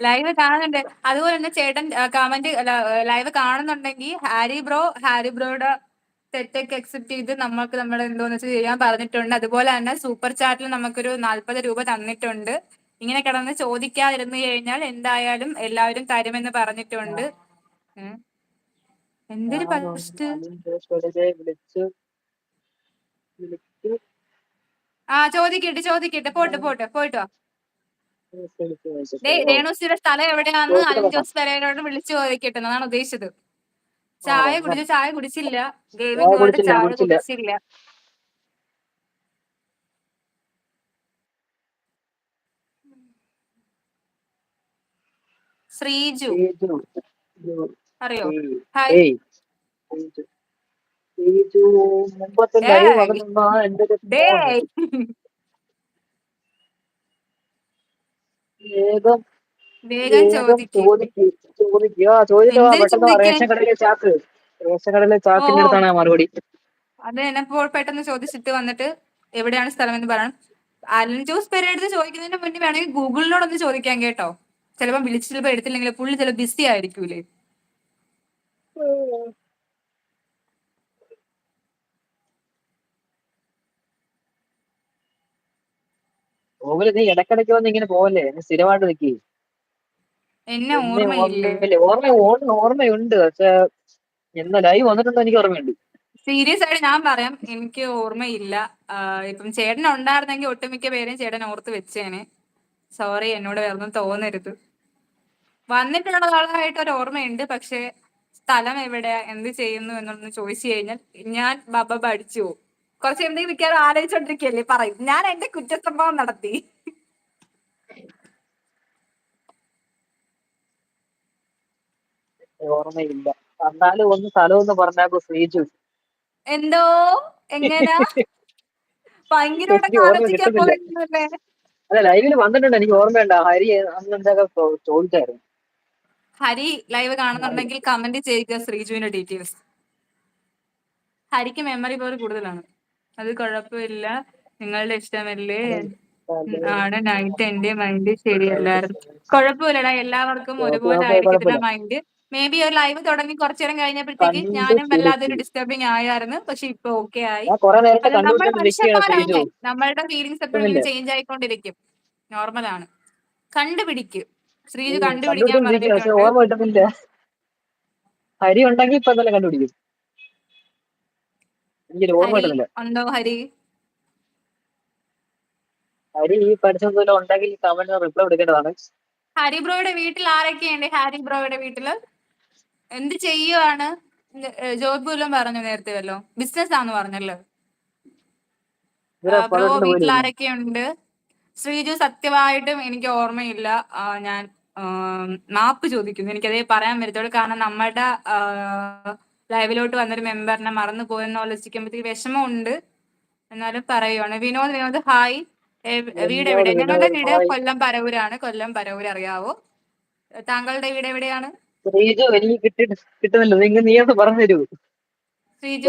Live കാണുന്നുണ്ട്. അതുപോലെ തന്നെ ചേട്ടൻ കമന്റ് ലൈവ് കാണുന്നുണ്ടെങ്കിൽ ഹാരി ബ്രോയുടെ തെറ്റൊക്കെ അക്സെപ്റ്റ് ചെയ്ത് നമ്മൾക്ക് നമ്മൾ എന്തോന്ന് വെച്ചാൽ ചെയ്യാൻ പറഞ്ഞിട്ടുണ്ട്. അതുപോലെ തന്നെ സൂപ്പർ ചാറ്റിൽ നമുക്കൊരു 40 രൂപ തന്നിട്ടുണ്ട്. ഇങ്ങനെ കിടന്ന് ചോദിക്കാതിരുന്നു കഴിഞ്ഞാൽ എന്തായാലും എല്ലാവരും തരുമെന്ന് പറഞ്ഞിട്ടുണ്ട്. എന്തൊരു ഫസ്റ്റ് ചോദിക്കട്ടെ പോയിട്ട് വാ. രേണുസിയുടെ സ്ഥലം എവിടെയാണെന്ന് അലൻ ജോസ് പെരേരയോട് വിളിച്ചു ചോദിക്കട്ടെ എന്നാണ് ഉദ്ദേശിച്ചത്. ചായ കുടിച്ചില്ല. ഗെയിമിംഗ് വേൾഡ് ചായ കുടിച്ചില്ല. ശ്രീജു അറിയോ? ഹായ്. വേഗം ചോദിക്കുക. റേഷൻ കടയിലെ ചാക്കിന്റെ അടുത്താണ് മറുപടി. അത് എന്നെപ്പോൾ പെട്ടെന്ന് ചോദിച്ചിട്ട് വന്നിട്ട് എവിടെയാണ് സ്ഥലം എന്ന് പറയണം. അലൻ ജോസ് പെരേരടുത്ത് ചോദിക്കുന്നതിന് മുന്നേ വേണമെങ്കിൽ ഗൂഗിളിനോടൊന്ന് ചോദിക്കാം കേട്ടോ. ചിലപ്പോൾ ചിലപ്പോൾ എടുത്തില്ലെങ്കിൽ പുള്ളി ചില ബിസി ആയിരിക്കൂലേ. നീ ഇടക്കിടയ്ക്ക് വന്ന് ഇങ്ങനെ പോവല്ലേ, സ്ഥിരമായിട്ട് നിൽക്കി. എന്നെ ഓർമ്മയില്ലേ? ഓർമ്മയുണ്ട്, പക്ഷെ എന്നാ ലൈവ് വന്നിട്ടുണ്ടോ എനിക്ക് ഓർമ്മയുണ്ട്. സീരിയസ് ആയിട്ട് ഞാൻ പറയാം, എനിക്ക് ഓർമ്മയില്ല. ഇപ്പം ചേട്ടൻ ഉണ്ടായിരുന്നെങ്കിൽ ഒട്ടുമിക്ക പേരും ചേട്ടൻ ഓർത്ത് വെച്ചേനെ. സോറി, എന്നോട് വേറൊന്നും തോന്നരുത്. വന്നിട്ടുള്ള ആളായിട്ട് ഒരു ഓർമ്മയുണ്ട്, പക്ഷെ സ്ഥലം എവിടെ, എന്ത് ചെയ്യുന്നു എന്നൊന്ന് ചോദിച്ചു കഴിഞ്ഞാൽ ഞാൻ ബബ അടിച്ചു പോകും. കുറച്ച് എന്തെങ്കിലും മിക്കവാറും ആലോചിച്ചോണ്ടിരിക്കല്ലേ പറയും. ഞാൻ എന്റെ കുറ്റസംഭവം നടത്തി. ഓർമ്മയില്ല. എന്നാലും ഒന്ന് സ്ഥലമൊന്ന് പറഞ്ഞാൽ ശ്രീജു. എന്തോ എങ്ങനാ ഭയങ്കരമായിട്ടൊക്കെ ആലോചിക്കാൻ പോയിരുന്നല്ലേ? അല്ല, ലൈവില് വന്നിട്ടുണ്ട്, എനിക്ക് ഓർമ്മയുണ്ട്. ഹരി അന്ന് എന്തൊക്കെ ചോദിച്ചായിരുന്നു. ഹരി ലൈവ് കാണുന്നുണ്ടെങ്കിൽ കമന്റ് ചെയ്യുക ശ്രീജുവിന്റെ ഡീറ്റെയിൽസ്. ഹരിക്ക് മെമ്മറി പവർ കൂടുതലാണ്. അത് കുഴപ്പമില്ല, നിങ്ങളുടെ ഇഷ്ടമല്ലേ ആണ്. നൈറ്റ് എന്റെ മൈൻഡ് ശരിയല്ലായിരുന്നു. കുഴപ്പമില്ലടാ, എല്ലാവർക്കും ഒരുപോലെ ആയിരിക്കത്തില്ല മൈൻഡ്. മേ ബി ഒരു ലൈവ് തുടങ്ങി കുറച്ചു നേരം കഴിഞ്ഞപ്പോഴത്തേക്ക് ഞാനും വല്ലാതൊരു ഡിസ്റ്റർബിങ് ആയിരുന്നു. പക്ഷെ ഇപ്പൊ ഓക്കെ ആയി. അത് നമ്മൾ മനുഷ്യന്മാരല്ലേ, നമ്മളുടെ ഫീലിങ്സ് എപ്പോഴും ഇങ്ങനെ ചേഞ്ച് ആയിക്കൊണ്ടിരിക്കും. നോർമലാണ്. കണ്ടുപിടിക്കും. ശ്രീജു കണ്ടുപിടിക്കാൻ പറഞ്ഞിട്ടുണ്ട്. ഹരി ഉണ്ടെങ്കിൽ ഇപ്പൊ തന്നെ കണ്ടുപിടിക്കും. ഹരി ഉണ്ടോ? ഹരി ഈ പരിസരത്ത് ഉണ്ടെങ്കിൽ കമന്റ് റിപ്ലൈ എടുക്കേണ്ടതാണ്. ഹരി ബ്രോയുടെ വീട്ടിൽ ആരൊക്കെയുണ്ട്? ഹാരി ബ്രോയുടെ വീട്ടില് എന്ത് ചെയ്യുവാണ്? ജോബ് പോലും പറഞ്ഞു നേരത്തെ, വല്ലോ ബിസിനസ് ആന്ന് പറഞ്ഞല്ലോ. ബ്രോ വീട്ടിൽ ആരൊക്കെയുണ്ട്? ശ്രീജു, സത്യമായിട്ടും എനിക്ക് ഓർമ്മയില്ല. ഞാൻ മാപ്പ് ചോദിക്കുന്നു, എനിക്കതേ പറയാൻ പറ്റത്തുള്ളൂ. കാരണം നമ്മുടെ ലൈവിലോട്ട് വന്നൊരു മെമ്പറിനെ മറന്നു പോയെന്ന് ആലോചിക്കുമ്പോഴത്തേക്ക് വിഷമമുണ്ട്. എന്നാലും പറയുവാണ്. വിനോദ് ഹായ്. വീട് എവിടെ? ഞങ്ങളുടെ വീട് കൊല്ലം പരവൂരാണ്. കൊല്ലം പരവൂർ അറിയാവോ? താങ്കളുടെ വീട് എവിടെയാണ്? ശ്രീജു, എനിക്ക് കിട്ടുന്നില്ല, നീ ഒന്ന് പറഞ്ഞു തരൂ. ശ്രീജു,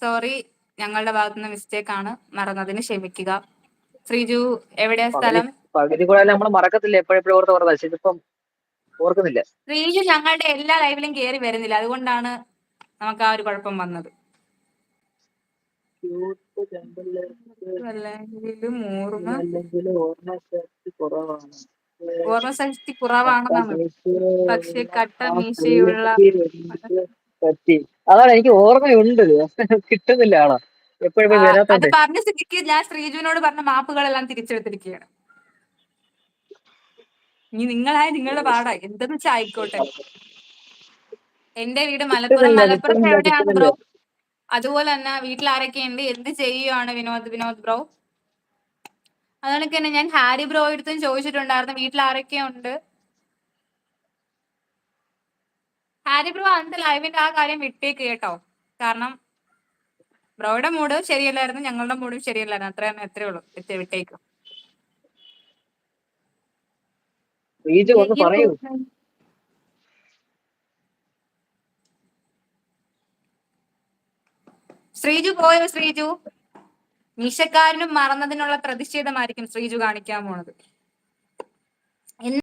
സോറി, ഞങ്ങളുടെ ഭാഗത്തുനിന്ന് മിസ്റ്റേക്ക് ആണ്, മറന്നതിന് ക്ഷമിക്കുക. ശ്രീജു എവിടെയാ സ്ഥലം? പകുതി കൂടെ നമ്മൾ മറക്കത്തില്ല, എപ്പോഴെപ്പോഴും ഓർത്ത് പക്ഷെ ഇതിപ്പം ഓർക്കുന്നില്ല. ശ്രീജു ഞങ്ങളുടെ എല്ലാ ലൈവിലും കയറി വരുന്നില്ല, അതുകൊണ്ടാണ് നമുക്ക് ആ ഒരു കുഴപ്പം വന്നത്. ഓർമ്മശക്തി കുറവാണെന്നാണ്, പക്ഷെ കട്ട മീശയുള്ള അതാണ്, എനിക്ക് ഓർമ്മയുണ്ട്, കിട്ടുന്നില്ല ആളാ. അത് പറഞ്ഞ സ്ഥിതിക്ക് ഞാൻ ശ്രീജുവിനോട് പറഞ്ഞ മാപ്പുകളെല്ലാം തിരിച്ചെടുത്തിരിക്കുകയാണ്. ഇനി നിങ്ങളുടെ പാടാ, എന്തെന്ന് വെച്ചാൽ ആയിക്കോട്ടെ. എന്റെ വീട് മലപ്പുറത്ത് എവിടെയാണ് ബ്രോ? അതുപോലെ തന്നെ വീട്ടിൽ ആരൊക്കെയുണ്ട്? എന്ത് ചെയ്യുവാണ് വിനോദ് ബ്രോ? അതുകൊണ്ടൊക്കെ തന്നെ ഞാൻ ഹാരി ബ്രോ അടുത്തും ചോദിച്ചിട്ടുണ്ടായിരുന്നു വീട്ടിൽ ആരൊക്കെയുണ്ട്. ഹാരി ബ്രോ അന്ന് ലൈവിന്റെ ആ കാര്യം വിട്ടേക്ക് കേട്ടോ. കാരണം ബ്രോയുടെ മൂഡ് ശരിയല്ലായിരുന്നു, ഞങ്ങളുടെ മൂഡും ശരിയല്ലായിരുന്നു. എത്രയേ ഉള്ളൂ, വിട്ടേക്കും. ശ്രീജു പോയോ? ശ്രീജു മീശക്കാരനും മറന്നതിനുള്ള പ്രതിഷേധമായിരിക്കും ശ്രീജു കാണിക്കാൻ പോണത്.